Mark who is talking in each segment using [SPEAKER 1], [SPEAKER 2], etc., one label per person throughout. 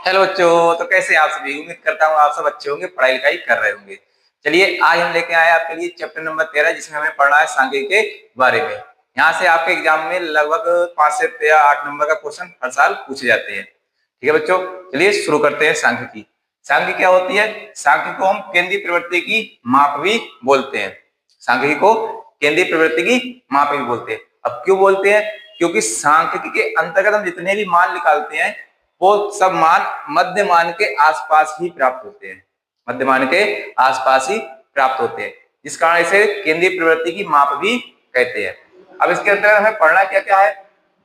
[SPEAKER 1] Hello बच्चों, तो कैसे हैं आप सभी। उम्मीद करता हूँ आप सब अच्छे होंगे, पढ़ाई लिखाई कर रहे होंगे। चलिए आज हम लेके आए आपके लिए चैप्टर नंबर 13, जिसमें हमें पढ़ना है सांख्यिकी के बारे में। यहाँ से आपके एग्जाम में लगभग 5 से 8 नंबर का क्वेश्चन हर साल पूछे जाते हैं। ठीक है बच्चों, चलिए शुरू करते हैं सांख्यिकी। सांख्यिकी क्या होती है? सांख्यिकी को हम केंद्रीय प्रवृत्ति की माप भी बोलते हैं। सांख्यिकी को केंद्रीय प्रवृत्ति की माप भी बोलते हैं। अब क्यों बोलते हैं? क्योंकि सांख्यिकी के अंतर्गत हम जितने भी मान निकालते हैं वो सब मान मध्य मान के आसपास ही प्राप्त होते हैं। मध्य मान के आसपास ही प्राप्त होते हैं, जिस कारण इसे केंद्रीय प्रवृत्ति की माप भी कहते हैं। अब इसके अंतर्गत हमें पढ़ना क्या क्या है?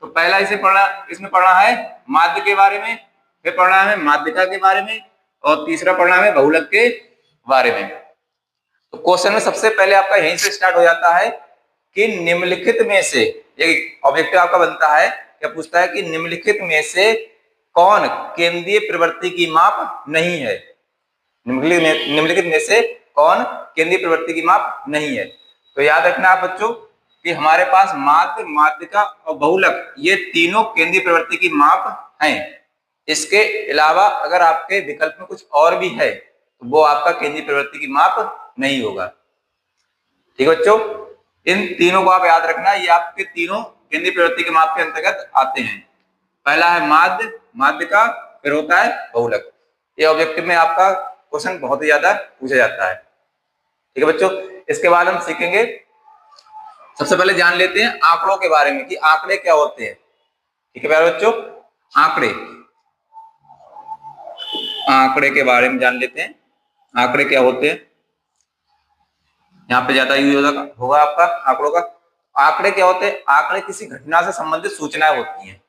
[SPEAKER 1] तो पहला इसमें पढ़ना है माध्य के बारे में, फिर पढ़ना है माध्यिका के बारे में, और तीसरा पढ़ना है बहुलक के बारे में। तो क्वेश्चन में सबसे पहले आपका यहीं से स्टार्ट हो जाता है कि निम्नलिखित में से, एक ऑब्जेक्टिव आपका बनता है, क्या पूछता है कि निम्नलिखित में से कौन केंद्रीय प्रवृत्ति की माप नहीं है। निम्नलिखित में से कौन केंद्रीय प्रवृत्ति की माप नहीं है। तो याद रखना आप बच्चों कि हमारे पास माध्य, माध्यिका और बहुलक ये तीनों केंद्रीय प्रवृत्ति की माप हैं। इसके अलावा अगर आपके विकल्प में कुछ और भी है तो वो आपका केंद्रीय प्रवृत्ति की माप नहीं होगा। ठीक है बच्चों, इन तीनों को आप याद रखना, ये आपके तीनों केंद्रीय प्रवृत्ति के माप के अंतर्गत आते हैं। पहला है माध्य, माध्यिका, फिर होता है बहुलक। ये ऑब्जेक्टिव में आपका क्वेश्चन बहुत ही ज्यादा पूछा जाता है। ठीक है बच्चों, इसके बाद हम सीखेंगे, सबसे पहले जान लेते हैं आंकड़ों के बारे में कि आंकड़े क्या होते हैं। ठीक है प्यारे बच्चों, आंकड़े के बारे में जान लेते हैं। आंकड़े क्या होते हैं, यहाँ पे ज्यादा यूज होगा आपका आंकड़ों का। आंकड़े क्या होते हैं? आंकड़े किसी घटना से संबंधित सूचनाएं होती हैं।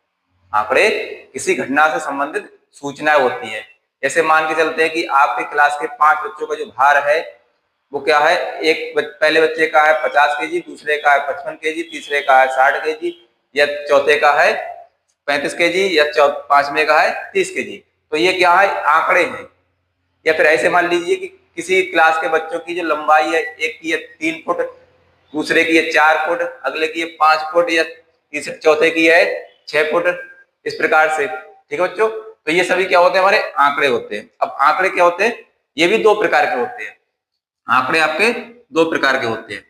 [SPEAKER 1] आंकड़े किसी घटना से संबंधित सूचनाएं होती हैं। जैसे मान के चलते हैं कि आपके क्लास के 5 बच्चों का जो भार है वो क्या है, पहले बच्चे का है 50 केजी, दूसरे का है 55 केजी, तीसरे का है 60 केजी, या चौथे का है 35 केजी, या पांचवें का है 30 केजी। तो ये क्या है, आंकड़े हैं। या फिर ऐसे मान लीजिए कि किसी क्लास के बच्चों की जो लंबाई है, एक की है 3 फुट, दूसरे की है 4 फुट, अगले की है 5 फुट, या तीसरे चौथे की है 6 फुट, इस प्रकार से। ठीक है बच्चों, तो ये सभी क्या होते हैं, हमारे आंकड़े होते हैं। अब आंकड़े क्या होते हैं, ये भी 2 प्रकार के होते हैं। आंकड़े आपके 2 प्रकार के होते हैं।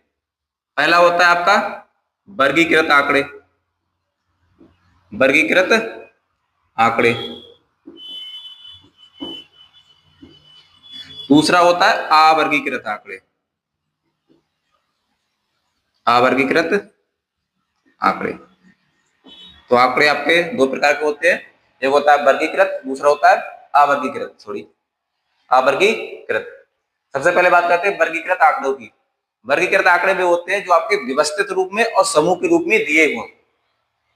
[SPEAKER 1] पहला होता है आपका वर्गीकृत आंकड़े, वर्गीकृत आंकड़े। दूसरा होता है अवर्गीकृत आंकड़े, अवर्गीकृत आंकड़े। तो आंकड़े आपके 2 प्रकार के होते हैं, एक होता है वर्गीकृत, दूसरा होता है अवर्गीकृत। सबसे पहले बात करते हैं वर्गीकृत आंकड़ों की। वर्गीकृत आंकड़े भी होते हैं जो आपके व्यवस्थित रूप में और समूह के रूप में दिए हों,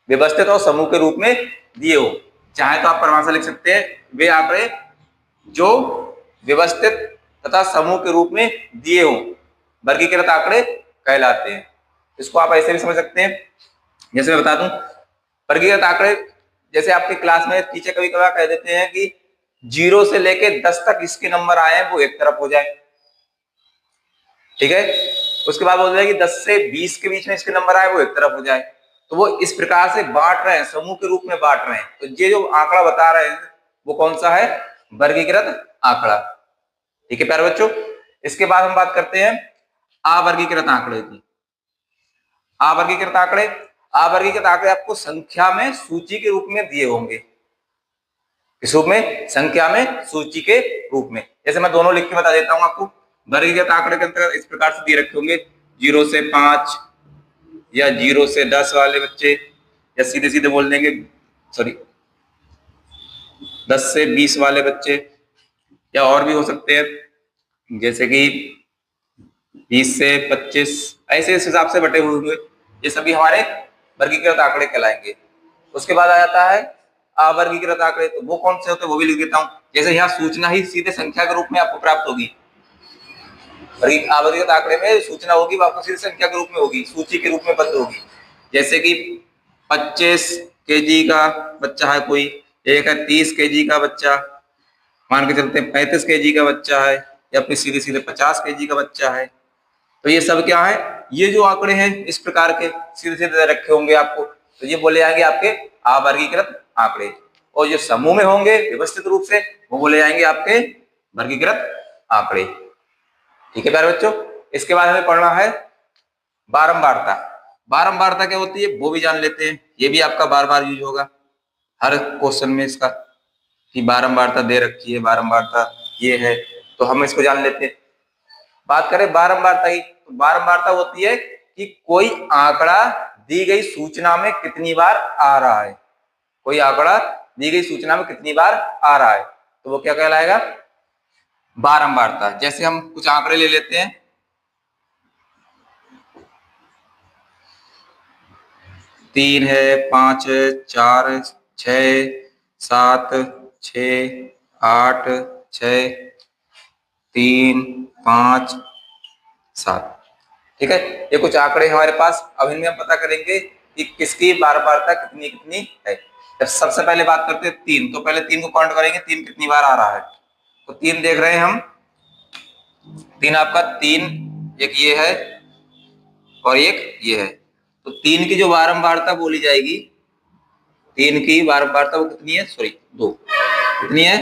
[SPEAKER 1] व्यवस्थित और समूह के रूप में दिए हो। चाहे तो आप परिभाषा लिख सकते हैं, वे आंकड़े जो व्यवस्थित तथा समूह के रूप में दिए हो वर्गीकृत आंकड़े कहलाते हैं। इसको आप ऐसे भी समझ सकते हैं, जैसे मैं बता दूं, वर्गीकृत आंकड़े जैसे आपके क्लास में टीचर कभी कभार कह देते हैं कि 0 से लेके 10 तक इसके नंबर आए हैं वो एक तरफ हो जाए। ठीक है, उसके बाद बोल रहे हैं कि 10 से 20 के बीच में इसके नंबर आए वो एक तरफ हो जाए। तो वो इस प्रकार से बांट रहे हैं, समूह के रूप में बांट रहे हैं। तो ये जो आंकड़ा बता रहे हैं वो कौन सा है, वर्गीकृत आंकड़ा। ठीक है प्यारे बच्चों, इसके बाद हम बात करते हैं अवर्गीकृत आंकड़े की। अवर्गीकृत आंकड़े, अवर्गीकृत आंकड़े आपको संख्या में सूची के रूप में दिए होंगे। किस रूप में? संख्या में सूची के रूप में। जैसे मैं दोनों लिख के बता देता हूं आपको। वर्गीकृत आंकड़े के अंतर्गत इस प्रकार से दिए रखे होंगे, 0 से 5 या 0 से 10 वाले बच्चे, या सीधे सीधे बोल देंगे 10 से 20 वाले बच्चे, या और भी हो सकते हैं जैसे कि 20 से 25, ऐसे इस हिसाब से बटे हुए होंगे। ये सभी हमारे वर्गीकृत आंकड़े कहलाएंगे। उसके बाद आ जाता है अवर्गीकृत आंकड़े। तो वो कौन से होते हैं वो भी लिख देता हूं। जैसे यहाँ सूचना ही सीधे संख्या के रूप में आपको प्राप्त होगी। अवर्गीकृत आंकड़े में सूचना होगी वो आपको सीधे संख्या के रूप में होगी, सूची के रूप में बंद होगी। जैसे कि 25 केजी का बच्चा है कोई, एक है 30 केजी का बच्चा, मान के चलते हैं 35 केजी का बच्चा है, या फिर सीधे सीधे 50 केजी का बच्चा है। तो ये सब क्या है, ये जो आंकड़े हैं इस प्रकार के सीधे सीधे रखे होंगे आपको, तो ये बोले जाएंगे आपके अवर्गीकृत आंकड़े। और जो समूह में होंगे व्यवस्थित रूप से वो बोले जाएंगे आपके वर्गीकृत आंकड़े। ठीक है प्यारे बच्चों, इसके बाद हमें पढ़ना है बारंबारता। बारंबारता क्या होती है वो भी जान लेते हैं, ये भी आपका बार बार यूज होगा हर क्वेश्चन में इसका, कि बारंबारता दे रखी है, बारंबारता ये है, तो हम इसको जान लेते हैं। बात करें बारंबारता की, तो बारंबारता होती है कि कोई आंकड़ा दी गई सूचना में कितनी बार आ रहा है, कोई आंकड़ा दी गई सूचना में कितनी बार आ रहा है, तो वो क्या कहलाएगा, बारंबारता। जैसे हम कुछ आंकड़े ले लेते हैं, 3 है, 5 है, 4 है, 6, 7, 6, 8, 6, 3, 5, 7। ठीक है, ये कुछ आंकड़े हमारे पास। अब इनमें हम पता करेंगे कि किसकी बारंबारता कितनी कितनी है। जब सबसे पहले बात करते हैं 3, तो पहले 3 को काउंट करेंगे, 3 कितनी बार आ रहा है, तो 3 देख रहे हैं हम, 3 आपका 3, एक ये है और एक ये है, तो 3 की जो बारंबारता बोली जाएगी, 3 की बारंबारता वो कितनी है, सॉरी 2, कितनी है,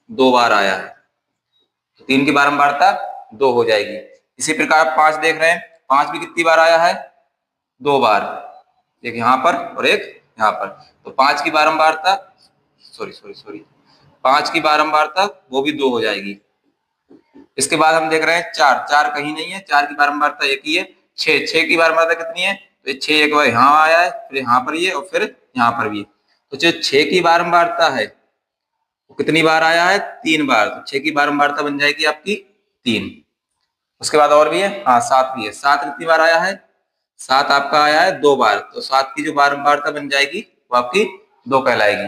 [SPEAKER 1] 2 बार आया है, तो 3 की बारंबारता 2 हो जाएगी। इसी प्रकार 5 देख रहे हैं, 5 भी कितनी बार आया है, 2 बार, एक यहाँ पर और एक यहाँ पर, तो 5 की बारंबारता, सॉरी 5 की बारंबारता वो भी 2 हो जाएगी। इसके बाद हम देख रहे हैं 4, 4 कहीं नहीं है, 4 की बारंबारता एक ही है। 6, 6 की बारंबारता कितनी है, तो 6 एक बार यहाँ आया है, फिर यहाँ पर ये और फिर यहाँ पर भी, तो जो 6 की बारंबारता है वो कितनी बार आया है, 3 बार, तो 6 की बारंबारता बन जाएगी आपकी 3। उसके बाद और भी है, हाँ 7 भी है, 7 कितनी बार आया है, 7 आपका आया है 2 बार, तो 7 की जो बारंबारता बन जाएगी वो आपकी 2 कहलाएगी।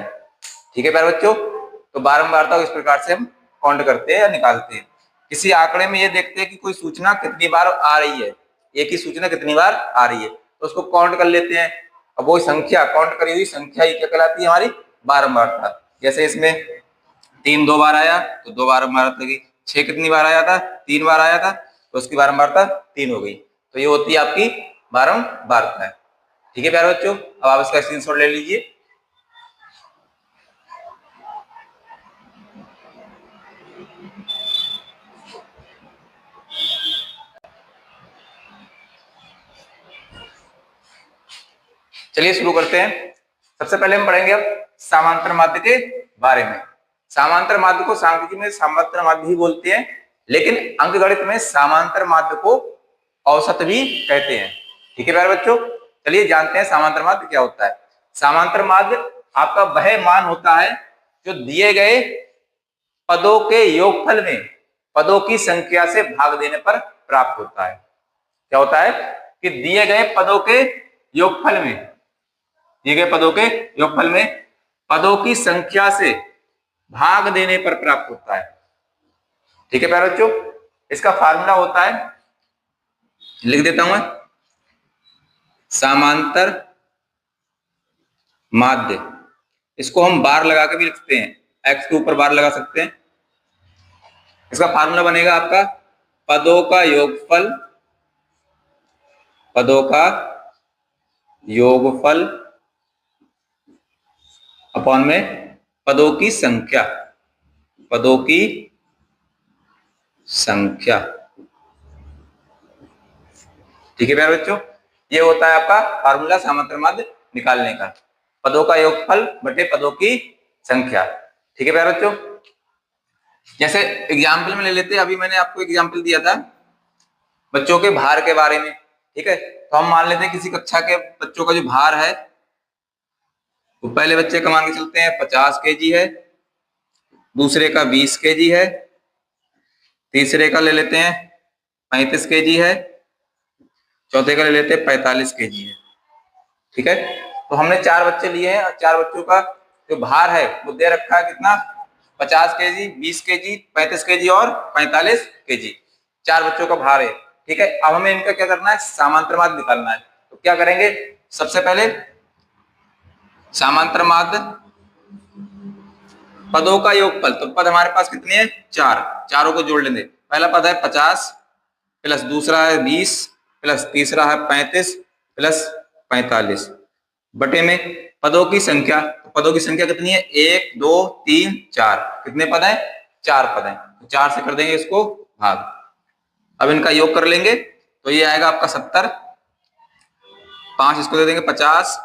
[SPEAKER 1] ठीक है प्यारे बच्चों, तो बारंबारता को इस प्रकार से हम काउंट करते हैं या निकालते हैं। किसी आंकड़े में ये देखते हैं कि कोई सूचना कितनी बार आ रही है, एक ही सूचना कितनी बार आ रही है, तो उसको काउंट कर लेते हैं। अब वो संख्या, काउंट करी हुई संख्या ही क्या कहलाती है, हमारी बारंबारता। जैसे इसमें 3 2 बार आया तो 2 बारंबारता की, 6 कितनी बार आया था, 3 बार आया था, तो उसकी बारंबारता 3 हो गई, तो ये होती है आपकी बारंबारता। ठीक है प्यारे बच्चों, अब आप इसका स्क्रीनशॉट ले लीजिए। चलिए शुरू करते हैं। सबसे पहले हम पढ़ेंगे अब समांतर माध्य के बारे में। समांतर माध्य को सांख्यिकी में समांतर माध्य ही बोलते हैं, लेकिन अंकगणित में समांतर माध्य को औसत भी कहते हैं। ठीक है प्यारे बच्चों, चलिए जानते हैं समांतर माध्य क्या होता है। समांतर माध्य आपका वह मान होता है जो दिए गए पदों के योगफल में पदों की संख्या से भाग देने पर प्राप्त होता है। क्या होता है कि दिए गए पदों के योगफल में, दिए गए पदों के योगफल में पदों की संख्या से भाग देने पर प्राप्त होता है। ठीक है प्यारे बच्चों, इसका फार्मूला होता है, लिख देता हूं मैं, समांतर माध्य, इसको हम बार लगा के भी लिखते हैं, एक्स के ऊपर बार लगा सकते हैं। इसका फार्मूला बनेगा आपका पदों का योगफल, पदों का योगफल अपॉन में पदों की संख्या, पदों की संख्या। ठीक है प्यारे बच्चों, ये होता है आपका फार्मूला समांतर माध्य निकालने का, पदों का योगफल बटे पदों की संख्या। ठीक है प्यारे बच्चों, जैसे एग्जाम्पल में ले लेते हैं, अभी मैंने आपको एग्जाम्पल दिया था बच्चों के भार के बारे में। ठीक है, तो हम मान लेते हैं किसी कक्षा के बच्चों का जो भार है, तो पहले बच्चे का मान के चलते हैं 50 केजी है, दूसरे का 20 केजी है, तीसरे का ले लेते हैं 35 केजी है, चौथे का ले लेते हैं 45 केजी है। ठीक है, तो हमने 4 बच्चे लिए हैं और 4 बच्चों का जो भार है वो दे रखा है कितना, 50 केजी, 20 केजी, 35 केजी और 45 केजी, 4 बच्चों का भार है। ठीक है, अब हमें इनका क्या करना है, समांतर माध्य निकालना है। तो क्या करेंगे, सबसे पहले समांतर माध्य पदों का योगफल, तो पद हमारे पास कितने हैं, 4, चारों को जोड़ लेंगे। पहला पद है 50 प्लस दूसरा है 20 प्लस तीसरा है 35 प्लस 45 बटे में पदों की संख्या, तो पदों की संख्या कितनी है? 1 2 3 4। कितने पद हैं? 4 पद हैं। तो 4 से कर देंगे इसको भाग। अब इनका योग कर लेंगे तो ये आएगा आपका 70, 5 इसको दे देंगे 50,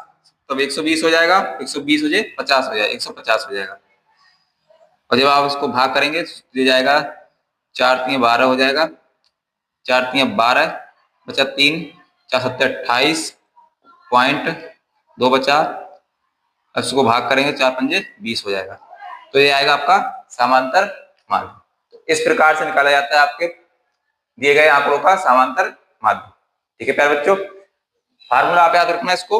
[SPEAKER 1] तब 120 हो जाएगा, 120 हो जाए 50 हो जाएगा, 150 हो जाएगा। और जब आप इसको भाग करेंगे तो जाएगा 4 3 12 हो जाएगा, 4 3 12 बचा 3, 4 7 28 पॉइंट 2 बचा। अब इसको भाग करेंगे 4 पंजे 20 हो जाएगा। तो ये आएगा आपका समांतर माध्य। तो इस प्रकार से निकाला जाता है आपके दिए गए आंकड़ों का समांतर माध्य। ठीक है प्यारे बच्चों, फार्मूला आप याद रखना, इसको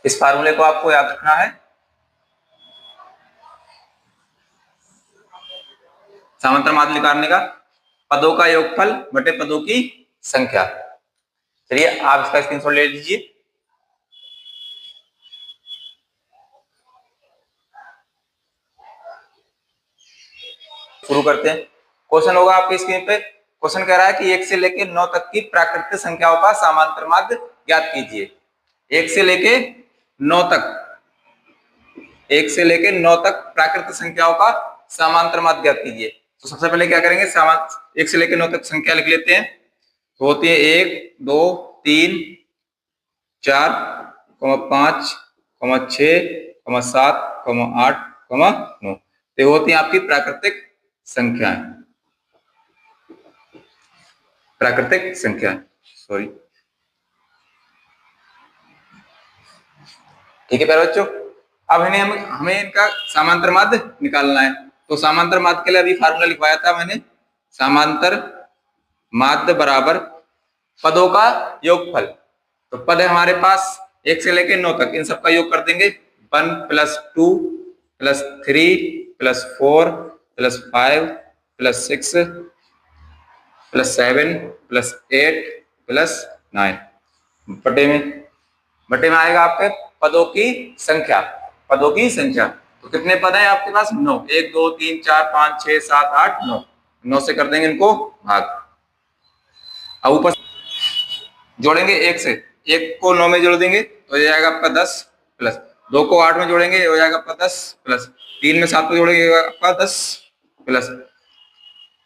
[SPEAKER 1] इस फार्मूले को आपको याद रखना है। समांतर माध्य निकालने का पदों का योगफल बटे पदों की संख्या। चलिए आप इसका स्क्रीनशॉट ले लीजिए। शुरू करते हैं। क्वेश्चन होगा आपकी स्क्रीन पे। क्वेश्चन कह रहा है कि 1 से लेके 9 तक की प्राकृतिक संख्याओं का समांतर माध्य ज्ञात कीजिए। 1 से लेके 9 तक, 1 से लेके 9 तक प्राकृतिक संख्याओं का समांतर माध्य ज्ञात कीजिए। तो सबसे पहले क्या करेंगे, 1 से लेके 9 तक संख्या लिख लेते हैं। तो होती है 1 2 3 4 5 6 7 8 9। तो होती है आपकी प्राकृतिक संख्याएं, प्राकृतिक संख्याएं, सॉरी। ठीक है प्यारे बच्चों, अब हमें इनका समांतर माध्य निकालना है। तो समांतर माध्य के लिए अभी फार्मूला लिखवाया था मैंने। समांतर माध्य बराबर पदों का योगफल। तो पद है हमारे पास 1 से लेकर 9 तक, इन सबका योग कर देंगे। 1 + 2 + 3 + 4 + 5 + 6 + 7 + 8 + 9। बटे में आएगा आपके पदों की संख्या, पदों की संख्या। तो कितने पद हैं आपके पास? 9। 1 2 3 4 5 6 7 8 9। 9 से कर देंगे इनको भाग। अब ऊपर जोड़ेंगे 1 से, 1 को 9 में जोड़ देंगे तो ये आएगा आपका 10, प्लस 2 को 8 में जोड़ेंगे हो जाएगा आपका 10, प्लस 3 में 7 को जोड़ेंगे आपका 10, प्लस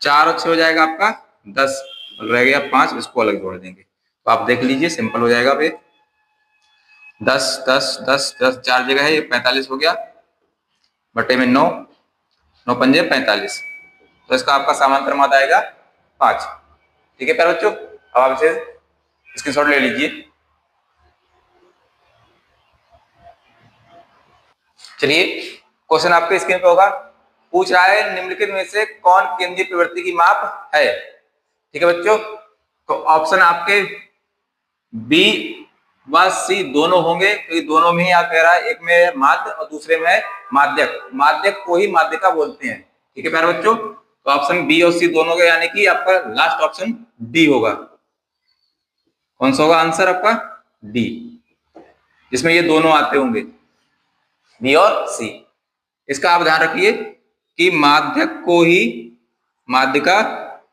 [SPEAKER 1] 4 और 6 हो जाएगा आपका 10, रह गया 5, इसको अलग जोड़ देंगे। तो आप देख लीजिए, सिंपल हो जाएगा। फिर 10 10 10 10 4 जगह है, ये 45 हो गया, बटे में 9, 9 पंजे 45। तो इसका आपका समांतर माध्य आएगा 5। ठीक है प्यारे बच्चों, अब आप इसे स्क्रीनशॉट ले लीजिए। चलिए क्वेश्चन आपके स्क्रीन पे होगा। पूछ रहा है निम्नलिखित में से कौन केंद्रीय प्रवृत्ति की माप है। ठीक है बच्चों, तो ऑप्शन आपके बी व सी दोनों होंगे, क्योंकि दोनों में ही आप कह रहा है, एक में है माध्य और दूसरे में है माध्यक। माध्यक को ही माध्यिका बोलते हैं। ठीक है प्यारे बच्चों, तो ऑप्शन बी और सी दोनों का, यानी कि आपका लास्ट ऑप्शन डी होगा। कौन सा होगा आंसर आपका? डी, जिसमें ये दोनों आते होंगे, बी और सी। इसका आप ध्यान रखिए कि माध्यक को ही माध्यिका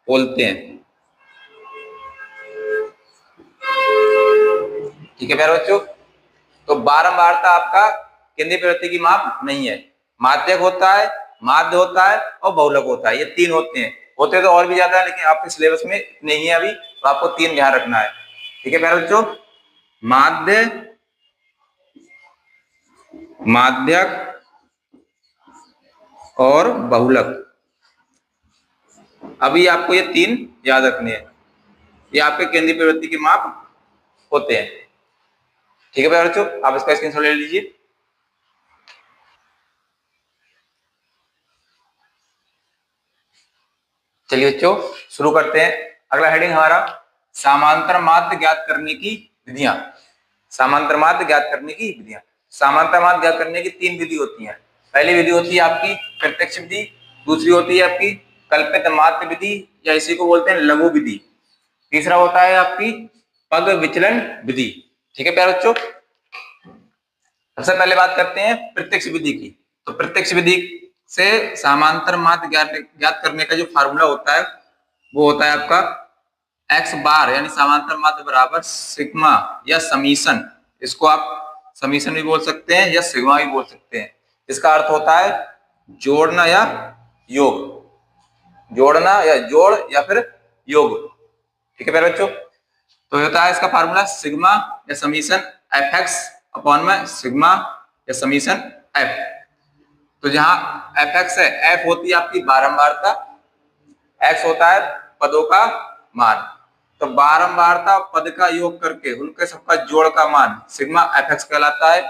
[SPEAKER 1] बोलते हैं। ठीक है प्यारे बच्चों, तो बारंबारता आपका केंद्रीय प्रवृत्ति की माप नहीं है। माध्यक होता है, माध्य होता है और बहुलक होता है, ये 3 होते हैं। होते तो और भी ज्यादा है, लेकिन आपके सिलेबस में नहीं है अभी, तो आपको 3 ध्यान रखना है। ठीक है प्यारे बच्चों, माध्य, माध्यक और बहुलक, अभी आपको ये 3 याद रखने हैं। ये आपके केंद्रीय प्रवृत्ति की माप होते हैं। ठीक है प्यारे बच्चों, आप इसका स्क्रीनशॉट ले लीजिए। चलिए बच्चों शुरू करते हैं। अगला हेडिंग हमारा समांतर माध्य ज्ञात करने की विधियां। समांतर माध्य ज्ञात करने की विधियां। समांतर माध्य ज्ञात करने की 3 विधि होती हैं। पहली विधि होती है आपकी प्रत्यक्ष विधि, दूसरी होती है आपकी कल्पित माध्य विधि, या इसी को बोलते हैं लघु विधि, तीसरा होता है आपकी पग विचलन विधि। ठीक है प्यारे बच्चों, सबसे पहले बात करते हैं प्रत्यक्ष विधि की। तो प्रत्यक्ष विधि से समांतर माध्य ज्ञात करने का जो फार्मूला होता है वो होता है आपका x बार, यानी समांतर माध्य बराबर सिग्मा या समीशन। इसको आप समीशन भी बोल सकते हैं या सिग्मा भी बोल सकते हैं। इसका अर्थ होता है जोड़ना या योग, जोड़ना या जोड़ या फिर योग। ठीक है प्यारे बच्चों, तो होता है इसका फार्मूला सिग्मा या समीशन एफ एक्स अपॉन में सिग्मा या समीशन एफ। तो जहां एफ एक्स है, एफ होती है आपकी बारंबारता, एक्स होता है पदों का मान। तो बारंबारता पद का योग करके उनके सबका जोड़ का मान सिग्मा एफ एक्स कहलाता है,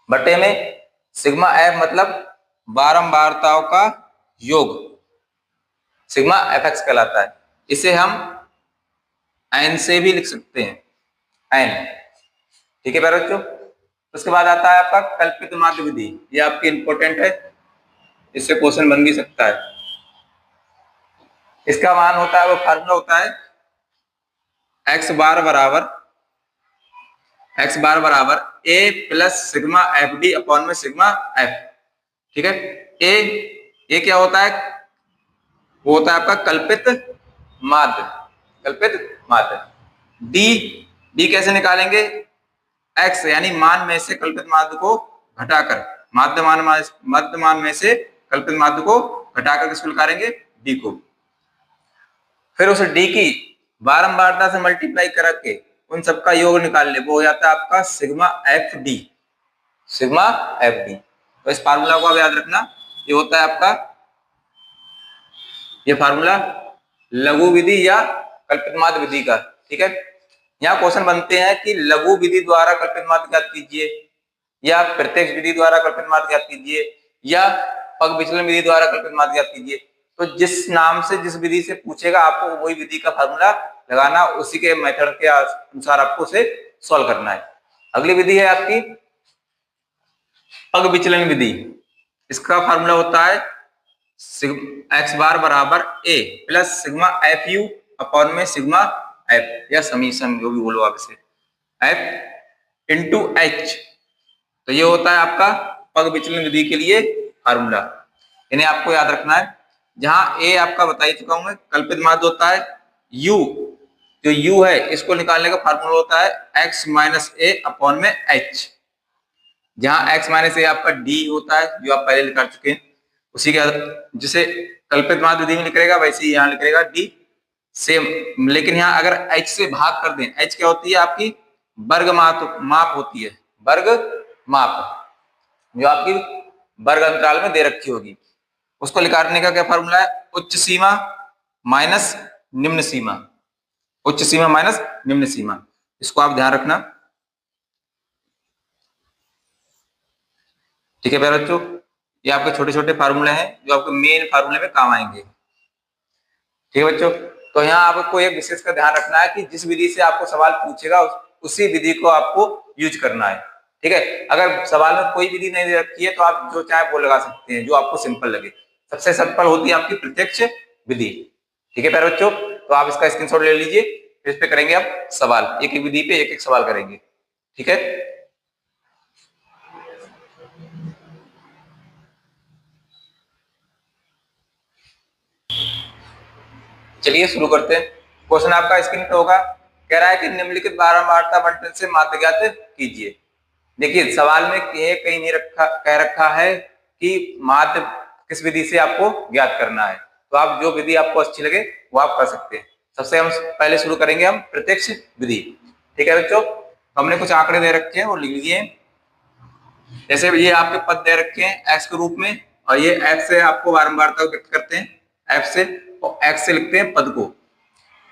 [SPEAKER 1] बटे में सिग्मा एफ मतलब बारंबारताओं का योग सिग्मा एफ एक्स कहलाता है। इसे हम एन से भी लिख सकते हैं, एन। ठीक है प्यारे बच्चों, उसके बाद आता है आपका कल्पित माध्य विधि। ये आपकी इंपॉर्टेंट है, इससे क्वेश्चन बन भी सकता है। इसका मान होता है, वो फार्मूला होता है एक्स बार बराबर A plus sigma F D upon में सिग्मा एफ। ठीक है, ए क्या होता है, वो होता है आपका कल्पित माध्य। डी कैसे निकालेंगे, एक्स यानी मान में से कल्पित माध्य को घटाकर, माध्य मान में से कल्पित माध्य को घटाकर किसको निकालेंगे, डी को। फिर उस डी की बारंबारता से मल्टीप्लाई करके उन सबका योग निकाल ले, वो हो जाता है आपका सिग्मा एफ डी। तो इस फार्मूला को आप याद रखना, ये होता है आपका ये फार्मूला लघु विधि या कल्पित माध्य विधि का। ठीक है, यहाँ क्वेश्चन बनते हैं कि लघु विधि द्वारा कल्पित माध्य ज्ञात कीजिए, या प्रत्यक्ष विधि द्वारा कल्पित माध्य ज्ञात कीजिए, या पग विचलन विधि द्वारा कल्पित माध्य ज्ञात कीजिए। तो जिस नाम से जिस विधि से पूछेगा आपको वही विधि का फार्मूला लगाना, उसी के मेथड के अनुसार आपको उसे सॉल्व करना है। अगली विधि है आपकी पग विचलन विधि। इसका फार्मूला होता है एक्स बार बराबर A plus sigma F U upon में सिग्मा एफ, या समीशन जो भी बोलो आप इसे, एफ इंटू एच। तो ये होता है आपका पग विचलन विधि के लिए फार्मूला, इन्हें आपको याद रखना है। जहां ए आपका बता ही चुका हूं मैं, कल्पित माध्य होता है यू, जो यू है इसको निकालने का फार्मूला होता है एक्स माइनस ए अपॉन में एच। जहां एक्स माइनस ए आपका डी होता है, जो आप पहले लिखा चुके हैं, उसी के जिसे कल्पित माध्य विधि में लिखेगा वैसे ही यहाँ लिखेगा डी सेम। लेकिन यहाँ अगर एच से भाग कर दें, एच क्या होती है आपकी वर्ग माप होती है, वर्ग माप जो आपकी वर्ग अंतराल में दे रखी होगी, उसको निकालने का क्या फार्मूला है, उच्च सीमा माइनस निम्न सीमा, उच्च सीमा माइनस निम्न सीमा। इसको आप ध्यान रखना। ठीक है प्यारे बच्चों, ये आपके छोटे छोटे फार्मूले हैं जो आपके मेन फार्मूले में काम आएंगे। ठीक है बच्चों, तो यहाँ आपको एक विशेष का ध्यान रखना है कि जिस विधि से आपको सवाल पूछेगा उसी विधि को आपको यूज करना है। ठीक है, अगर सवाल में कोई विधि नहीं दे रखी है तो आप जो चाहे वो लगा सकते हैं, जो आपको सिंपल लगे। सबसे सिंपल होती है आपकी प्रत्यक्ष विधि। ठीक है प्यारे बच्चों, तो आप इसका स्क्रीनशॉट ले लीजिए, फिर इस पे करेंगे आप सवाल, एक एक विधि पे एक एक सवाल करेंगे। ठीक है, चलिए शुरू करते हैं। क्वेश्चन आपका स्क्रीन पे होगा, कह रहा है कि निम्नलिखित बारंबारता बंटन से माध्य ज्ञात कीजिए। देखिए सवाल में कहीं नहीं कह रखा है कि माध्य किस विधि से आपको ज्ञात करना है, तो आप जो विधि आपको अच्छी लगे वो आप कर सकते हैं। सबसे हम पहले शुरू करेंगे हम प्रत्यक्ष विधि। ठीक है बच्चों, हमने कुछ आंकड़े दे रखे हैं वो लिख लीजिए। जैसे ये आपके पद दे रखे हैं एक्स के रूप में, और ये एक्स से आपको बारंबारता व्यक्त करते हैं, एफ से, और एक्स से लिखते हैं पद को।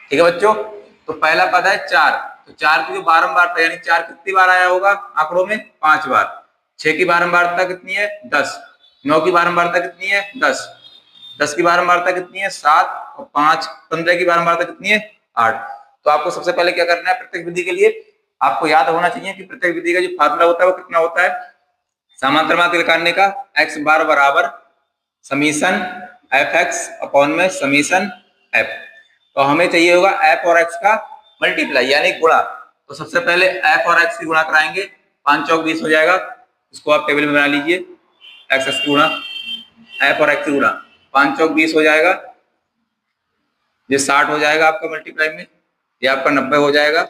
[SPEAKER 1] ठीक है बच्चों, तो पहला पद है 4, तो 4 की जो बारंबारता यानी 4 कितनी बार आया होगा आंकड़ों में, 5 बार। 6 की बारंबारता कितनी है, 10। 9 की बारंबारता कितनी है, 10। 10 की बारंबारता कितनी है, 7। और 5 15 की बारंबारता कितनी है, 8। तो आपको सबसे पहले क्या करना है, प्रत्येक विधि के लिए आपको याद होना चाहिए कि प्रत्येक विधि का जो फार्मूला होता है वो कितना होता है। समांतर माध्य निकालने का एक्स बार बराबर समीशन एफ एक्स अपॉन में समीशन एफ। तो हमें चाहिए होगा एफ और एक्स का मल्टीप्लाई यानी गुणा। तो सबसे पहले एफ और एक्स की गुणा कराएंगे, 5 चौक 20 हो जाएगा। इसको आप टेबल में बना लीजिए, एक्स एक्स की गुणा, एफ और एक्स की गुणा, 5 चौक 20 हो जाएगा, ये 60 हो जाएगा आपका मल्टीप्लाई में, ये आपका 90 हो जाएगा,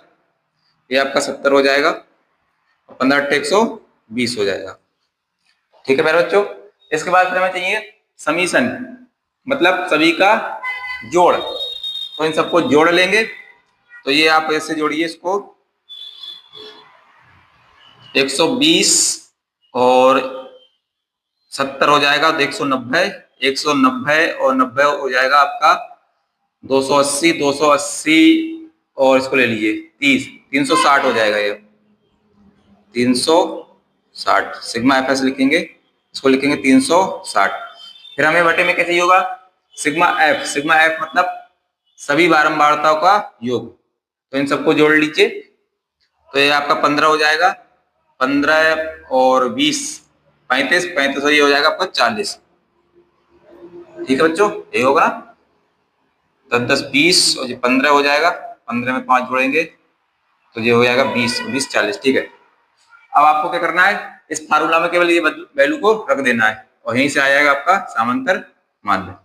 [SPEAKER 1] ये आपका 70 हो जाएगा, 15 × 120 हो जाएगा। ठीक है प्यारे बच्चों, इसके बाद फिर हमें चाहिए समीशन, मतलब सभी का जोड़। तो इन सबको जोड़ लेंगे, तो ये आप ऐसे जोड़िए इसको, 120 और 70 हो जाएगा, 190, 190 और 90 हो जाएगा आपका 280, 280 और इसको ले लीजिए 30, 360 हो जाएगा ये, 360 सिग्मा एफ एस लिखेंगे, इसको लिखेंगे 360। फिर हमें बटे में क्या चाहिए होगा, सिग्मा एफ, सिग्मा एफ मतलब सभी बारंबारताओं का योग। तो इन सबको जोड़ लीजिए, तो ये आपका 15 हो जाएगा, 15 और 20 35, 35 और ये हो जाएगा आपका 40। ठीक है बच्चों, ये होगा 10 10 20 और ये 15 हो जाएगा, 15 में 5 जोड़ेंगे तो ये हो जाएगा 20, 20 40। ठीक है, अब आपको क्या करना है, इस फार्मूला में केवल ये वैल्यू को रख देना है और यहीं से आ जाएगा आपका समांतर माध्य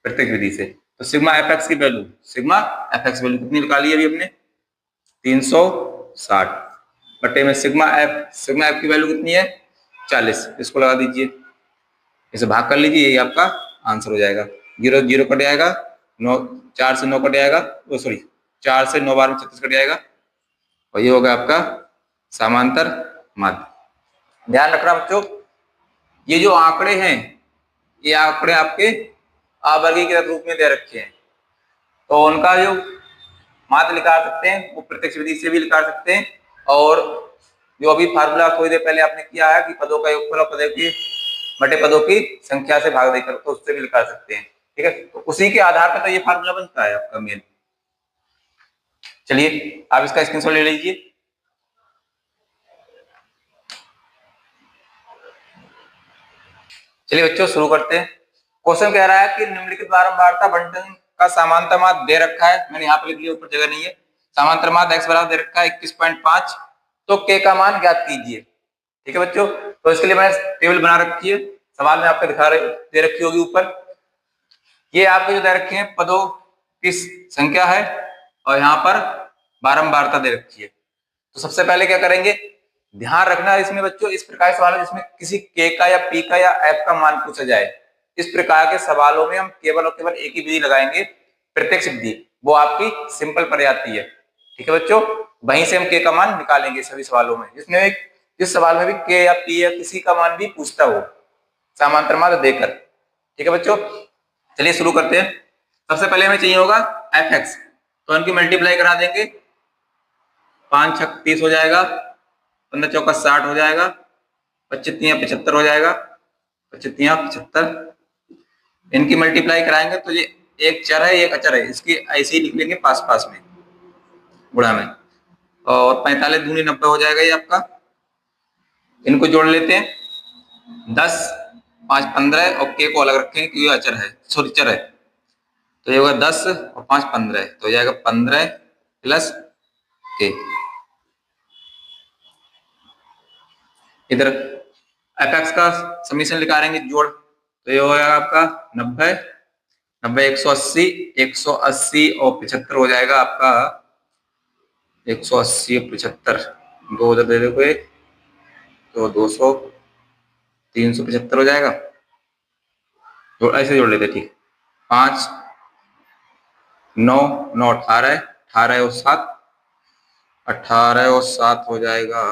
[SPEAKER 1] प्रत्येक विधि से। तो सिग्मा एफ एक्स की value, sigma F x value कितनी निकाली अभी हमने, 360 बटे में सिग्मा एफ की वैल्यू कितनी है 40, इसको लगा दीजिए, इसे भाग कर लीजिए, ये आपका आंसर हो जाएगा। 0 0 कट जाएगा, 9 4 से 9 कट जाएगा, सॉरी 4 से 9 बार में 36 कट जाएगा और ये होगा आपका समांतर माध्य। ध्यान रखना बच्चों, ये जो आंकड़े हैं, ये आंकड़े आपके अवर्गीकृत रूप में दे रखे हैं, तो उनका जो माध्य निकाल सकते हैं वो प्रत्यक्ष विधि से भी निकाल सकते हैं, और जो अभी फार्मूला थोड़ी देर पहले आपने किया है कि पदों का योगफल और पदों की बटे पदों की संख्या से भाग देकर, तो उससे भी निकाल सकते हैं। ठीक है, तो उसी के आधार पर तो ये फार्मूला बनता है आपका मेन। चलिए आप इसका स्क्रीनशॉट ले लीजिए। चलिए बच्चों शुरू करते हैं। क्वेश्चन कह रहा है कि निम्नलिखित बारंबारता बंटन का समांतर माध्य दे रखा है, मैंने यहाँ पे लिख लिया, ऊपर जगह नहीं है। समांतर माध्य x बराबर दे रखा है 21.5, तो k का मान ज्ञात कीजिए। ठीक है बच्चों, तो इसके लिए मैंने टेबल बना रखी है, सवाल में आपको दिखा रहे दे रखी होगी ऊपर। ये आपके जो दे रखे हैं पदों की संख्या है और यहाँ पर बारंबारता दे रखी है। तो सबसे पहले क्या करेंगे, ध्यान रखना इसमें बच्चों, इस प्रकार के सवाल है जिसमें किसी k का या p का या f का मान पूछा जाए, इस प्रकार के सवालों में हम केवल और केवल एक ही विधि लगाएंगे, प्रत्यक्ष विधि, वो आपकी सिंपल प्रजाति है। ठीक है बच्चों, वहीं से हम k का मान निकालेंगे सभी सवालों में, जिसमें जिस सवाल में भी k या p या किसी का मान भी पूछता हो समांतर माध्य देकर। ठीक है बच्चों, चलिए शुरू करते हैं। सबसे पहले हमें चाहिए होगा एफ एक्स, तो इनकी मल्टीप्लाई करा देंगे, 5 छक 30 हो जाएगा, 15 चौका 60 हो जाएगा, 25 तियां 75 हो जाएगा, 25 तियां 75, इनकी मल्टीप्लाई कराएंगे तो ये एक चर है एक अचर है, इसकी ऐसे ही लिख लेंगे पास पास में गुणा में, और 45 दूनी 90 हो जाएगा ये आपका। इनको जोड़ लेते हैं, 10 5 15 और के को अलग रखेंगे क्योंकि अचर है, सॉरी चर है, तो ये होगा 10 और 5 15, तो हो जाएगा 15 प्लस के। इधर एफ एक्स का समीशन निकालेंगे जोड़, तो ये हो जाएगा आपका 90 90 180 180 और 75 हो जाएगा आपका 180 और 75, दो उधर दे दो एक, तो 200 375 हो जाएगा, तो ऐसे जोड़ लेते। ठीक, 5 9 9 18 18 और 7 18 और 7 हो जाएगा,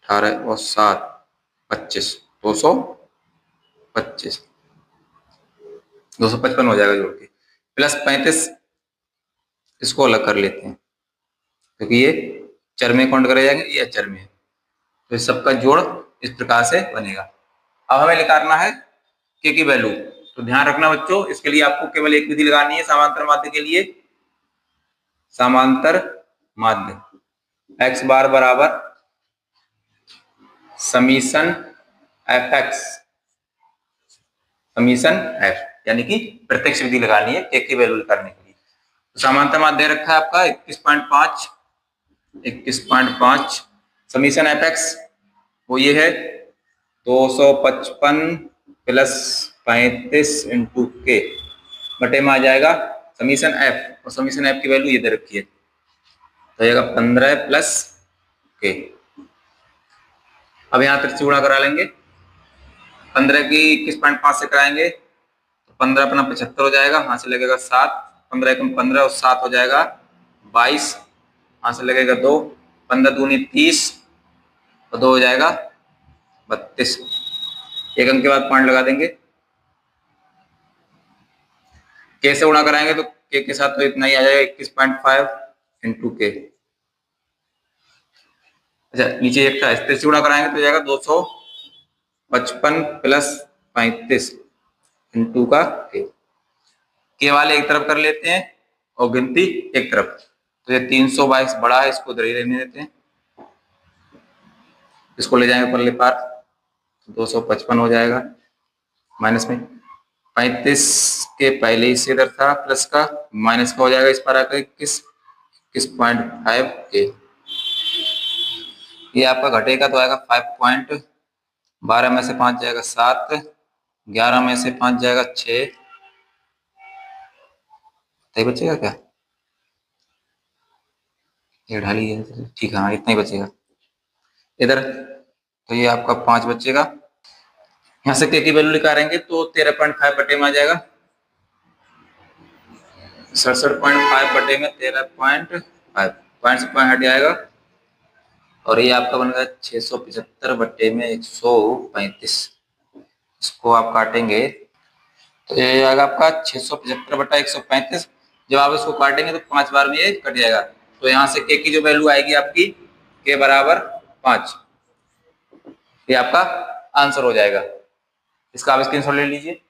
[SPEAKER 1] 18 और 7 25, 225 255 हो जाएगा जोड़ के, प्लस 35, इसको अलग कर लेते हैं क्योंकि ये चर में काउंट करे जाएंगे, ये अचर में है, तो इस सबका जोड़ इस प्रकार से बनेगा। अब हमें निकालना है के की वैल्यू, तो ध्यान रखना बच्चों, इसके लिए आपको केवल एक विधि लगानी है समांतर माध्य के लिए, समांतर माध्य x बार बराबर summation F x, summation F, यानी कि प्रत्यक्ष विधि लगानी है के की वैल्यू निकालने के लिए। तो समांतर माध्य दे रखा है आपका 21.5 समीशन एफ एक्स, वो ये है 255 प्लस 35 इंटू के, बटे में आ जाएगा समीशन एफ, और समीशन एफ की वैल्यू ये दे रखी है, तो आएगा 15 प्लस के। अब यहाँ 30 गुणा करा लेंगे, 15 की 21.5 से कराएंगे तो 15 अपना 75 हो जाएगा, यहाँ से लगेगा 7, 15 एकम 15 और 7 हो जाएगा 22, यहाँ से लगेगा 2, 15 दूनी 30 और 2 हो जाएगा 32। एक अंक के बाद पॉइंट लगा देंगे। के से गुणा कराएंगे तो के साथ तो इतना ही आ जाएगा 21.5 इंटू के। अच्छा नीचे एक था, 30 से गुणा कराएंगे तो जाएगा 255 प्लस 35 इंटू का के वाले एक तरफ कर लेते हैं और गिनती एक तरफ। तो ये 322 बड़ा है, इसको इधर ही रहने देते हैं, इसको ले जाएंगे परले पार, 255 हो जाएगा माइनस में 35 के पहले ही से इधर था प्लस का, माइनस का हो जाएगा इस पर आकर 21.5 के। ये आपका घटेगा तो आएगा 5. 12 में से 5 जाएगा 7, 11 में से 5 जाएगा 6, तो बचेगा क्या, ये ढाली है ठीक है, हाँ इतना ही बचेगा इधर। तो ये आपका 5 बचेगा। यहाँ से के की वैल्यू निकालेंगे तो 13.5 बटे में आ जाएगा, 67.5 बटे में 13.5, पॉइंट से पॉइंट हट जाएगा और ये आपका बनेगा 675 बटे में 135। इसको आप काटेंगे तो ये आएगा आपका 675 बटा 135। जब आप इसको काटेंगे तो 5 बार में ये कट जाएगा। तो यहाँ से के की जो वैल्यू आएगी आपकी के बराबर 5, ये आपका आंसर हो जाएगा। इसका आप स्क्रीनशॉट ले लीजिए।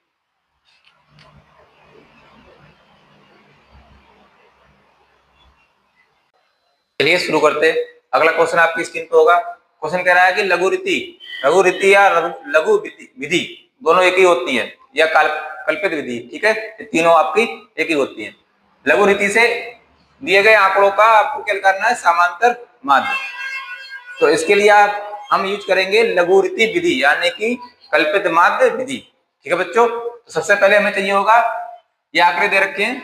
[SPEAKER 1] चलिए शुरू करते। अगला क्वेश्चन आपकी स्क्रीन पे होगा। क्वेश्चन कह रहा है कि लघु रीति या लघु विधि दोनों एक ही होती है या कल्पित विधि, ठीक है, ये तीनों आपकी एक ही होती है। लघु रीति से दिए गए आंकड़ों का आपको क्या करना है, समांतर माध्य। तो इसके लिए हम यूज करेंगे लघु रीति विधि यानी कि कल्पित माध्य विधि, ठीक है बच्चों। तो सबसे पहले हमें चाहिए होगा, ये आंकड़े दे रखे हैं,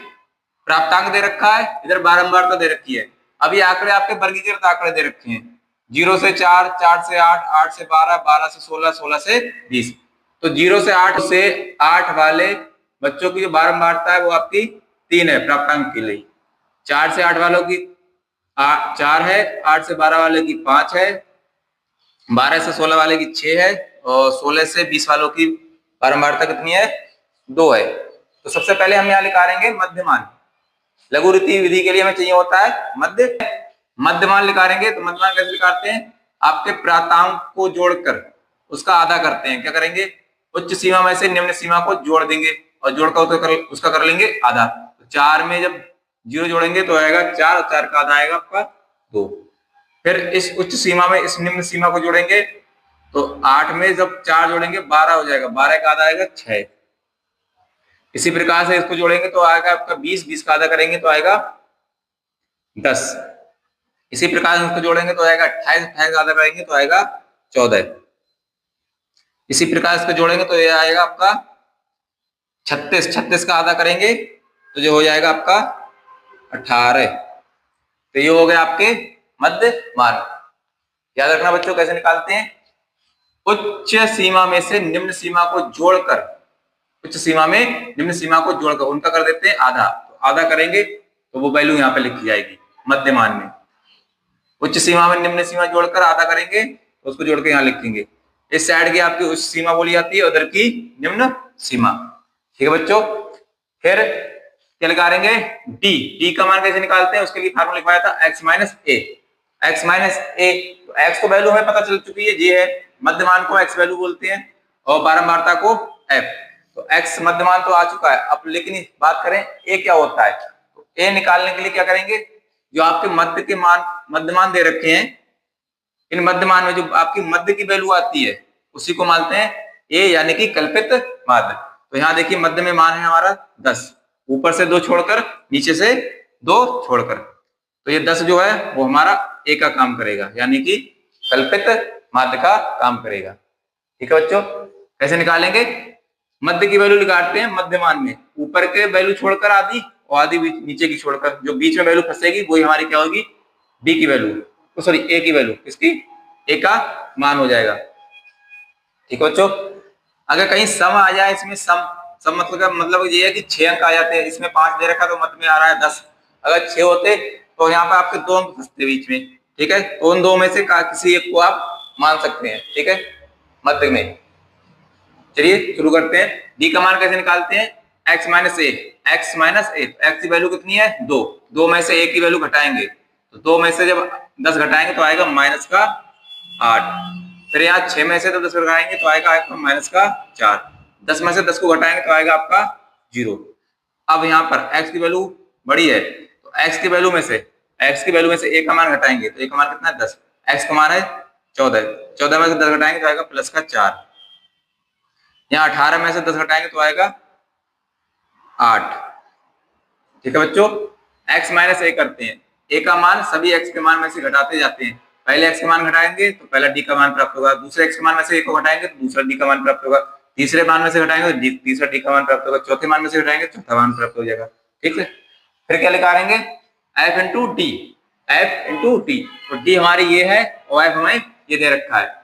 [SPEAKER 1] प्राप्तांक दे रखा है, इधर बारंबारता दे रखी है। अब ये आंकड़े आपके वर्गीकृत आंकड़े दे रखे हैं, 0 से 4, 4 से 8, 8 से 12, 12 से 16, 16 से 20। तो 0 से 8 से 8 वाले बच्चों की जो बारंबारता है वो आपकी 3 है प्राप्तांक के लिए। 4 से 8 वालों की 4 है, 8 से 12 वाले की 5 है, 12 से 16 वाले की 6 है और 16 से 20 वालों की बारंबारता कितनी है, 2 है। तो सबसे पहले हम यहाँ निकालेंगे मध्यमान। लघु रीति विधि के लिए हमें चाहिए होता है मध्यमान निकालेंगे। तो मध्यमान कैसे निकालते हैं, आपके प्राप्तांक को जोड़कर उसका आधा करते हैं। क्या करेंगे, उच्च सीमा में से निम्न सीमा को जोड़ देंगे और जोड़कर उसका कर लेंगे आधा। तो 4 में जब 0 जोड़ेंगे तो आएगा 4 और 4 का आधा आएगा आपका 2। फिर इस उच्च सीमा में इस निम्न सीमा को जोड़ेंगे तो 8 में जब 4 जोड़ेंगे 12 हो जाएगा, 12 का आधा आएगा 6। इसी प्रकार से इसको जोड़ेंगे तो आएगा आपका 20, 20 का आधा करेंगे तो आएगा 10। इसी प्रकार से इसको जोड़ेंगे तो आएगा 28, 28 का आधा करेंगे तो आएगा 14। इसी प्रकार इसको जोड़ेंगे तो ये आएगा आपका 36, 36 का आधा करेंगे तो जो हो जाएगा आपका 18। तो ये हो गया आपके मध्यमान। याद रखना बच्चों कैसे निकालते हैं, उच्च सीमा में से निम्न सीमा को जोड़कर, उच्च सीमा में निम्न सीमा को जोड़कर उनका कर देते हैं आधा। तो आधा करेंगे तो वो वैल्यू यहाँ पे लिखी जाएगी मध्यमान में। उच्च सीमा में निम्न सीमा जोड़कर आधा करेंगे तो उसको जोड़ के यहाँ लिखेंगे। इस साइड की आपकी उच्च सीमा बोली जाती है, उधर की निम्न सीमा, ठीक है बच्चों। फिर क्या निकालेंगे, डी का मान कैसे निकालते हैं, उसके लिए फार्मूला लिखवाया था x माइनस ए। x माइनस ए, तो x को वैल्यू हमें पता चल चुकी है, ये है मध्यमान को x वैल्यू बोलते हैं और बारंबारता को f। तो x मध्यमान तो आ चुका है। अब लेकिन बात करें a क्या होता है, तो a निकालने के लिए क्या करेंगे, जो आपके मध्य के मान मध्यमान दे रखे हैं, इन मध्यमान में जो आपकी मध्य की वैल्यू आती है उसी को मानते हैं a यानी कि कल्पित माध्य। तो यहाँ देखिए मध्य में मान है हमारा 10, ऊपर से 2 छोड़कर नीचे से 2 छोड़कर, तो ये 10 जो है वो हमारा a का काम करेगा यानी कि कल्पित माध्य का काम करेगा, ठीक है बच्चों। कैसे निकालेंगे, मध्य की वैल्यू निकालते हैं मध्यमान में, ऊपर के वैल्यू छोड़कर आधी और आधी नीचे की छोड़कर, जो बीच में वैल्यू फंसेगी वही हमारी क्या होगी, b की वैल्यू, सॉरी a की वैल्यू, किसकी, ए का मान हो जाएगा। ठीक है बच्चों, अगर कहीं सम आ जाए इसमें, सम मतलब ये है कि 6 अंक आ जाते हैं, इसमें 5 दे रखा तो मध्य में आ रहा है 10, अगर 6 होते तो यहाँ पे आपके 2 अंक फंसते बीच में। ठीक है, तो उन 2 में से किसी एक को आप मान सकते हैं। ठीक है, मध्य में। चलिए शुरू करते हैं। डी का मान कैसे निकालते हैं, x माइनस ए, एक्स माइनस ए, एक्स की वैल्यू कितनी है 2, 2 में से ए की वैल्यू घटाएंगे तो 2 में से जब 10 घटाएंगे तो आएगा माइनस का 8, फिर यहाँ 6 में से तो 10 घटाएंगे तो आएगा आपका माइनस का 4, 10 में से 10 को घटाएंगे तो आएगा आपका 0। अब यहाँ पर x की वैल्यू बड़ी है तो x की वैल्यू में से a का मान घटाएंगे तो a का मान कितना है 10, x का मान है 14, 14 में से 10 घटाएंगे तो आएगा प्लस का 4, यहाँ 18 में से 10 घटाएंगे तो आएगा 8। ठीक है बच्चों, x माइनस ए करते हैं, a का मान सभी x के मान में से घटाते जाते हैं, पहले x के मान घटाएंगे तो पहला d का मान प्राप्त होगा, दूसरे x के मान में से a को घटाएंगे तो दूसरा d का मान प्राप्त होगा, तीसरे मान में से घटाएंगे तो तीसरा d का मान प्राप्त होगा, चौथे मान में से घटाएंगे चौथा मान प्राप्त हो जाएगा। ठीक है, फिर क्या निकालेंगे f into D, f into D, तो d हमारी ये है और f हमें ये दे रखा है,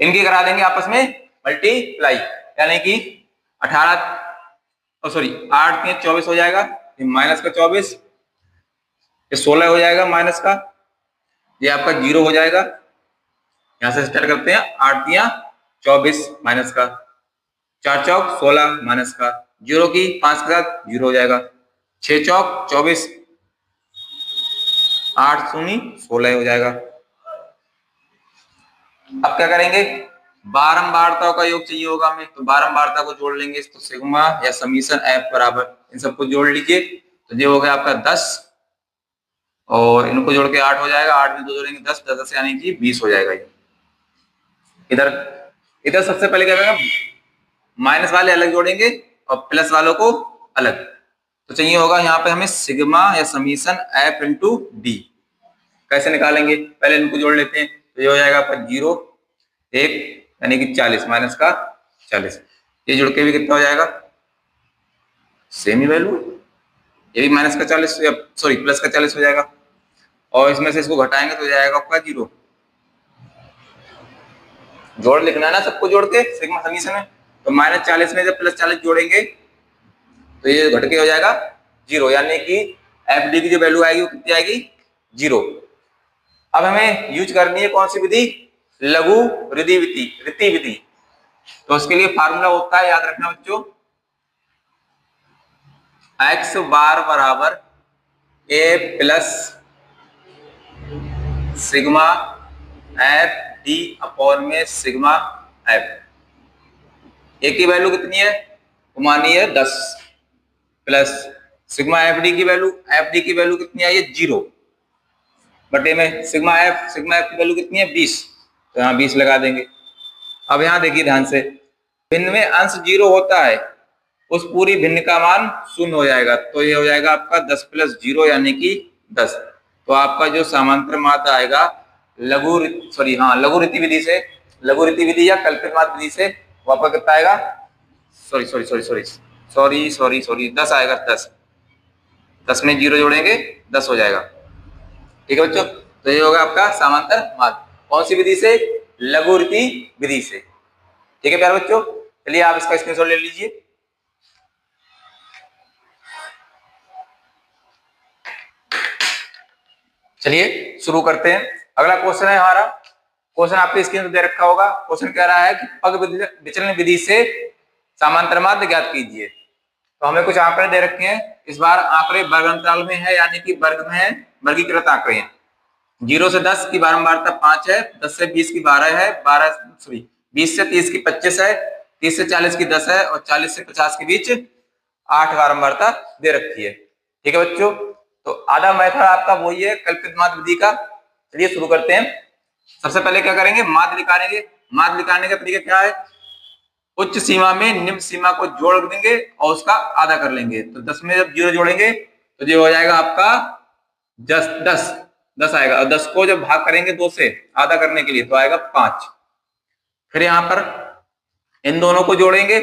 [SPEAKER 1] इनकी करा देंगे आपस में मल्टीप्लाई, यानी कि 8 3 24 हो जाएगा, माइनस का 24, ये 16 हो जाएगा माइनस का, ये आपका 0 हो जाएगा। यहां से स्टार्ट करते हैं, 8 3 24 माइनस का, 4 चौक 16 माइनस का, 0 की 5 के साथ 0 हो जाएगा, 6 चौक 24, 8 शून्य 16 हो जाएगा। अब क्या करेंगे, बारंबारताओं का योग चाहिए होगा हमें, तो बारंबारता को जोड़ लेंगे, तो सिग्मा या समीशन एफ बराबर इन सबको जोड़ लीजिए, तो ये हो गया आपका 10 और इनको जोड़ के 8 हो जाएगा, 8 में 2 जोड़ेंगे 10, 10 यानी कि 20 हो जाएगा। इधर सबसे पहले क्या करेंगे, माइनस वाले अलग जोड़ेंगे और प्लस वालों को अलग, तो चाहिए होगा यहाँ पे हमें सिग्मा या समीशन एफ इंटू डी। कैसे निकालेंगे, पहले इनको जोड़ लेते हैं, तो ये हो जाएगा आपका 0 1 यानी कि 40 माइनस का 40, ये जुड़ के भी कितना हो जाएगा सेम ही वैल्यू, ये भी माइनस का 40 प्लस का 40 हो जाएगा, और इसमें से इसको घटाएंगे तो जाएगा आपका 0, जोड़ लिखना है ना सबको जोड़ के सिग्मा समीशन में, तो माइनस 40 में जब प्लस 40 जोड़ेंगे तो ये घट के हो जाएगा 0, यानी कि एफ डी की जो वैल्यू आएगी वो कितनी आएगी 0। अब हमें यूज करनी है कौन सी विधि, लघु रीति विधि, तो उसके लिए फार्मूला होता है, याद रखना बच्चों, x बार बराबर a plus sigma F D upon में सिग्मा एफ, ए की वैल्यू कितनी है मानिए है 10 प्लस सिग्मा एफ डी की वैल्यू कितनी आई है 0 बटे में सिग्मा एफ की वैल्यू कितनी है 20, तो यहाँ 20 लगा देंगे। अब यहाँ देखिए ध्यान से, भिन्न में अंश 0 होता है, उस पूरी भिन्न का मान 0 हो जाएगा, तो ये हो जाएगा आपका 10 प्लस 0 यानी कि 10, तो आपका जो समांतर माध्य आएगा लघु रीति विधि या कल्पित माध्य विधि से वो आपका कितना आएगा, सॉरी 10 आएगा, 10 में 0 जोड़ेंगे 10 हो जाएगा। ठीक है बच्चों, तो ये होगा आपका समांतर माध्य, कौन सी विधि से, लघु रीति विधि से। ठीक है प्यारे बच्चों, चलिए आप इसका स्क्रीनशॉट ले लीजिए। चलिए शुरू करते हैं, अगला क्वेश्चन है हमारा, क्वेश्चन आपके स्क्रीन पर दे रखा होगा। क्वेश्चन कह रहा है कि पग विचलन विधि से समांतर माध्य ज्ञात कीजिए, तो हमें कुछ आंकड़े दे रखे हैं, इस बार आंकड़े वर्ग अंतराल में है, यानी कि वर्ग में है, वर्गीकृत आंकड़े हैं। 0 से 10 की बारंबारता 5 है, 10 से 20 की 12 है, 20 से 30 की 25 है, 30 से 40 की 10 है, और 40 से 50 के बीच 8 बारंबारता दे रखी है। ठीक है बच्चों, तो आधा मेथड आपका वही है कल्पित माध्य विधि का। चलिए शुरू करते हैं। सबसे पहले क्या करेंगे, माध्य निकालेंगे। माध्य निकालने का तरीका क्या है, उच्च सीमा में निम्न सीमा को जोड़ देंगे और उसका आधा कर लेंगे, तो 10 में जब 0 जोड़ेंगे तो ये हो जाएगा आपका 10 आएगा, और 10 को जब भाग करेंगे 2 से आधा करने के लिए तो आएगा 5। फिर यहाँ पर इन दोनों को जोड़ेंगे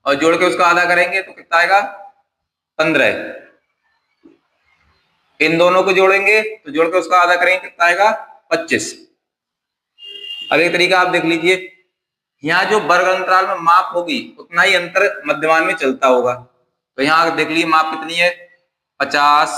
[SPEAKER 1] और जोड़ के उसका आधा करेंगे तो कितना आएगा 15। इन दोनों को जोड़ेंगे तो जोड़ के उसका आधा करेंगे कितना आएगा 25। अब एक तरीका आप देख लीजिए, यहाँ जो वर्ग अंतराल में माप होगी उतना ही अंतर मध्यमान में चलता होगा। तो यहाँ देख लीजिए माप कितनी है, 50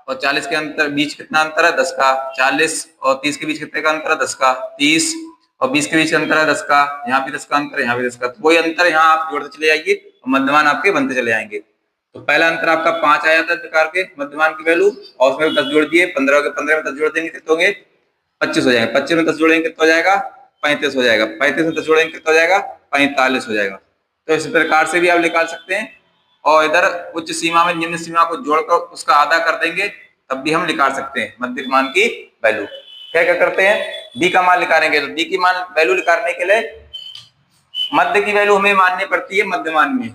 [SPEAKER 1] और 40 के अंतर बीच कितना अंतर है, 10 का। 40 और 30 के बीच कितने का अंतर है, 10 का। 30 और 20 के बीच अंतर है 10 का। यहाँ भी 10 का अंतर है, यहाँ भी 10 का। तो वही अंतर यहाँ आप जोड़ते चले जाइए और मध्यमान आपके बनते चले जाएंगे। तो पहला अंतर आपका 5 आया था प्रकार के मध्यमान की वैल्यू, और उसमें 10 जोड़ दिए, 15 के 15 में 10 जोड़ देंगे कितने होंगे, 25 हो जाएंगे। 25 में 10 जोड़ेंगे कितना हो जाएगा, 35 हो जाएगा। 35 में 10 जोड़ेंगे कितना हो जाएगा, 45 हो जाएगा। तो इस प्रकार से भी आप निकाल सकते हैं। और इधर उच्च सीमा में निम्न सीमा को जोड़कर उसका आधा कर देंगे, तब भी हम निकाल सकते हैं मध्य मान की वैल्यू। क्या क्या करते हैं, डी का मान निकालेंगे। तो डी की मान वैल्यू निकालने के लिए मध्य की वैल्यू हमें माननी पड़ती है मध्यमान में।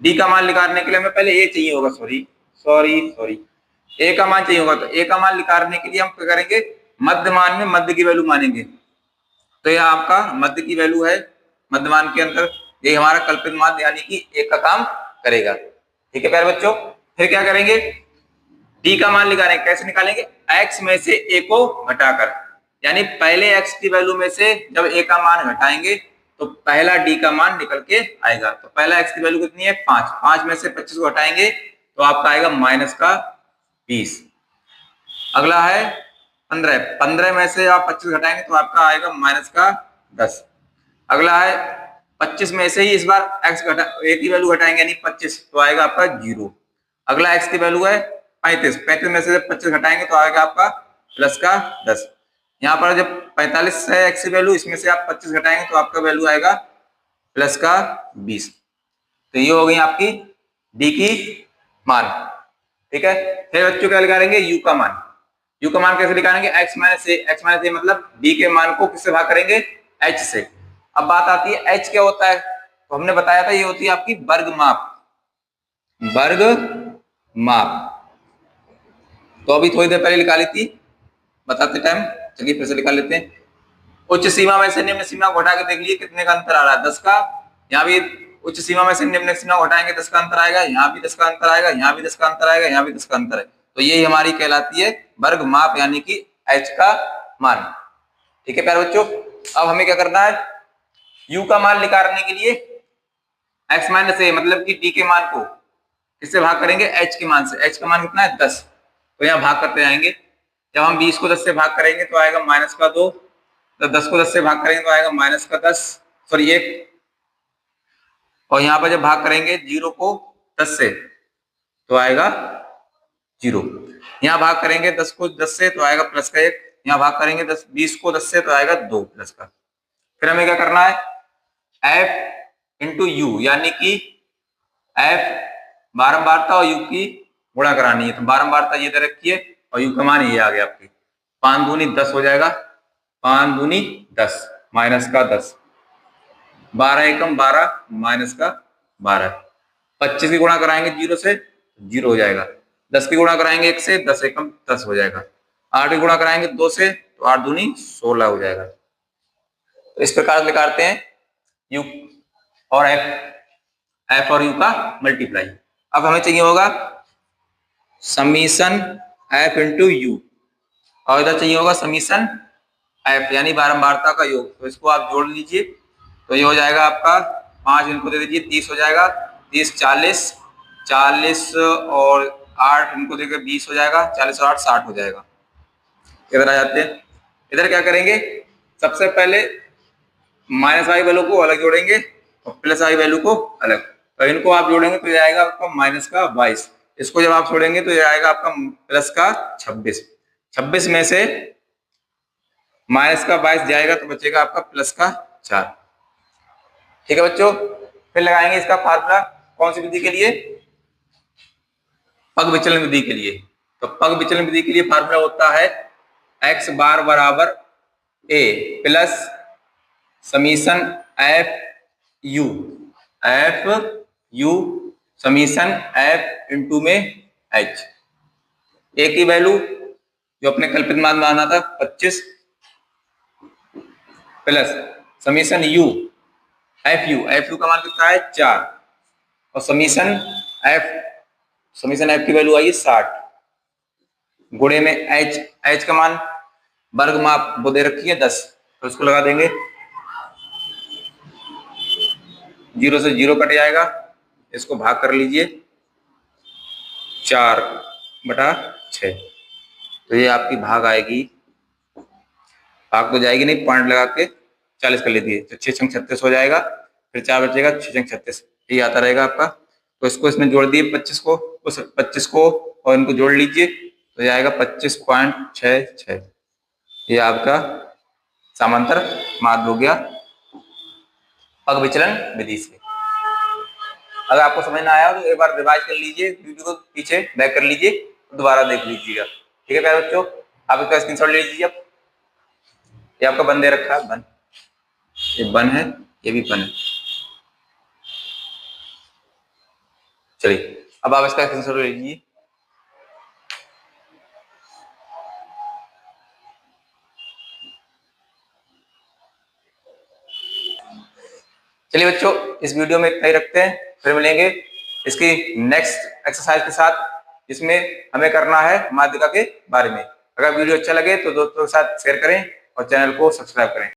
[SPEAKER 1] डी का मान निकालने के लिए हमें पहले ए चाहिए होगा, सॉरी ए का मान चाहिए होगा। तो ए का मान निकालने के लिए हम क्या करेंगे, मध्यमान में मध्य की वैल्यू मानेंगे। तो यह आपका मध्य की वैल्यू है मध्यमान के अंतर, ये हमारा कल्पित मान यानी कि एक का काम करेगा। ठीक है प्यारे बच्चों, फिर क्या करेंगे, डी का मान निकालेंगे। कैसे निकालेंगे, एक्स में से ए को घटाकर, यानी पहले एक्स की वैल्यू में से जब ए का मान घटाएंगे तो पहला डी का मान निकल के आएगा। तो पहला एक्स की वैल्यू कितनी है, 5। 5 में से 25 को घटाएंगे तो आपका आएगा माइनस का 20। अगला है 15। 15 में से आप 25 घटाएंगे तो आपका आएगा माइनस का 10। अगला है 25 में से ही इस बार एक्स घटा ए की वैल्यू घटाएंगे यानी 25, तो आएगा आपका 0। अगला एक्स की वैल्यू है 35। 35 में से जब 25 घटाएंगे तो आएगा आपका प्लस का 10। यहाँ पर जब 45 है एक्स की वैल्यू, इसमें से आप 25 घटाएंगे तो आपका वैल्यू आएगा प्लस का 20। तो ये हो गई आपकी डी की मान। ठीक है, फिर बच्चों क्या निकालेंगे, यू का मान। यू का मान कैसे निकालेंगे, एक्स माइनस ए मतलब डी के मान को किससे भाग करेंगे, एच से। अब बात आती है एच क्या होता है, तो हमने बताया था ये होती है आपकी वर्ग माप। वर्ग माप तो अभी थोड़ी देर पहले निकाली थी बताते टाइम, चलिए फिर से निकाल लेते हैं। उच्च सीमा में से निम्न सीमा को घटा के देख लीजिए कितने का अंतर आ रहा है, 10 का। यहाँ भी उच्च सीमा में से निम्न सीमा को घटाएंगे 10 का अंतर आएगा, यहाँ भी 10 का अंतर आएगा, यहाँ भी 10 का अंतर आएगा, यहाँ भी 10 का अंतर है। तो यही हमारी कहलाती है वर्ग माप यानी कि एच का मान। ठीक है प्यारे बच्चों, अब हमें क्या करना है, यू का मान निकालने के लिए एक्स माइनस ए मतलब कि डी के मान को किससे भाग करेंगे, एच के मान से। एच का मान कितना है, 10। तो यहाँ भाग करते जाएंगे। जब हम 20 को 10 से भाग करेंगे तो आएगा माइनस का 2। तो 10 को 10 से भाग करेंगे तो आएगा माइनस का 10, सॉरी 1। और यहाँ पर जब भाग करेंगे 0 को 10 से तो आएगा 0। यहाँ भाग करेंगे 10 को 10 से तो आएगा प्लस का 1। यहाँ भाग करेंगे 20 को 10 से तो आएगा 2 प्लस का। फिर हमें क्या करना है, एफ इंटू यू यानी कि एफ बारंबारता और यू की गुणा करानी है। तो बारंबारता ये दे रखी है और यू का मान ये आ गया आपकी 5 दूनी 10 हो जाएगा। 5 दूनी 10 माइनस का 10, 12 एकम 12 माइनस का 12। 25 की गुणा कराएंगे 0 से 0 हो जाएगा। 10 की गुणा कराएंगे 1 से 10 एकम 10 हो जाएगा। 8 की गुणा कराएंगे 2 से तो 8 दूनी 16 हो जाएगा। तो इस प्रकार से निकालते हैं यू और एफ और यू का मल्टीप्लाई। अब हमें चाहिए होगा समीशन एफ इंटू यू और इधर चाहिए होगा समीशन एफ यानी बारंबारता का योग। तो इसको आप जोड़ लीजिए तो ये हो जाएगा आपका 5 इनको दे दीजिए 30 हो जाएगा। 30 40, 40 और 8 इनको देकर 20 हो जाएगा। 40 और 8 60 हो जाएगा। इधर आ जाते हैं, इधर क्या करेंगे, सबसे पहले माइनस वाली वैल्यू को अलग जोड़ेंगे और प्लस वाली वैल्यू को अलग। तो इनको आप जोड़ेंगे तो ये आएगा आपका माइनस का 22। इसको जब आप छोड़ेंगे तो ये आएगा आपका प्लस का 26। 26 में से माइनस का 22 जाएगा तो बचेगा आपका प्लस का 4। ठीक है बच्चों, फिर लगाएंगे इसका फार्मूला कौन सी विधि के लिए, पग विचलन विधि के लिए। तो पग विचलन विधि के लिए फार्मूला होता है एक्स बार बराबर A plus summation F U summation F into में एच। ए की वैल्यू जो अपने कल्पित मान माना था 25 प्लस समीशन एफ यू का मान कितना है 4 और समीशन एफ की वैल्यू आई 60 गुणे में एच का मान वर्ग माप वो दे रखी है 10। तो इसको लगा देंगे, 0 से 0 कट जाएगा, इसको भाग कर लीजिए 4/6। तो ये आपकी भाग आएगी, भाग तो जाएगी नहीं, पॉइंट लगा के 40 कर लीजिए, तो 6 छंग 36 हो जाएगा, फिर 4 बचेगा, 6 छंग 36, ये आता रहेगा आपका। तो इसको इसमें जोड़ दिए 25 को, उस 25 को और इनको जोड़ लीजिए, तो ये आएगा 25.66। ये आपका समांतर माध्य हो गया पग विचलन विधि से। अगर आपको समझ ना आया तो एक बार रिवाइज कर लीजिए, वीडियो को पीछे बैक कर लीजिए, दोबारा देख लीजिएगा। ठीक है प्यारे बच्चों, आप इसका स्क्रीनशॉट ले लीजिए। अब ये आपका बन दे रखा है, बन, ये बन है, ये भी बन है। चलिए अब आप इसका स्क्रीनशॉट ले लीजिए। चलिए बच्चों, इस वीडियो में इतना ही रखते हैं, फिर मिलेंगे इसकी नेक्स्ट एक्सरसाइज के साथ, जिसमें हमें करना है माध्यिका के बारे में। अगर वीडियो अच्छा लगे तो दोस्तों के साथ शेयर करें और चैनल को सब्सक्राइब करें।